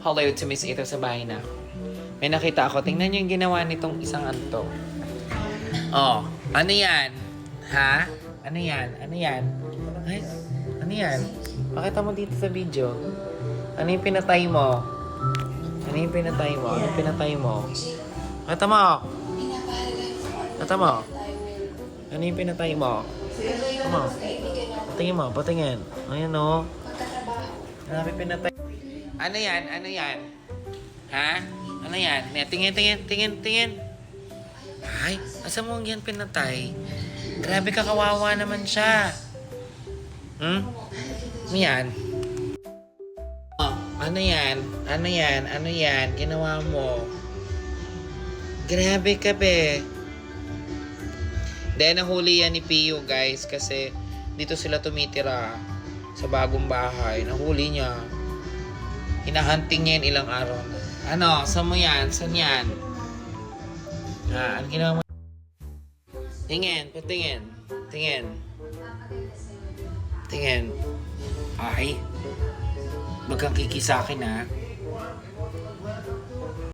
Hello to Miss Ito sa bahay na. May nakita ako. Tingnan niyo yung ginawa nitong isang anto. Oh, ano yan? Ha? Ano yan? Ano yan? Ay, ano yan? Pakita mo dito sa video. Ano yung pinatay mo? Ano yung pinatay mo? Ano yung pinatay mo? Pakita mo! Pakita mo! Ano yung pinatay mo? Pakita mo! Patingin mo, patingin. Ayan o. Ano yung pinatay? Ano yan? Ano yan? Ha? Ano yan? Tingin, tingin, tingin, tingin. Ay, asa mo yan pinatay? Grabe ka, kawawa naman siya. Ano yan? Oh, ano yan? Ano yan? Ano yan? Ginawa mo. Grabe ka, be. Then, nahuli yan ni Pio, guys, kasi dito sila tumitira sa bagong bahay. Nahuli niya. Hinahunting niya yun ilang araw na. Ano? Saan mo yan? Saan yan? Ano ginawa mo? Tingin. Patingin. Tingin. Tingin. Ay. Wag kang kiki sa akin, ha?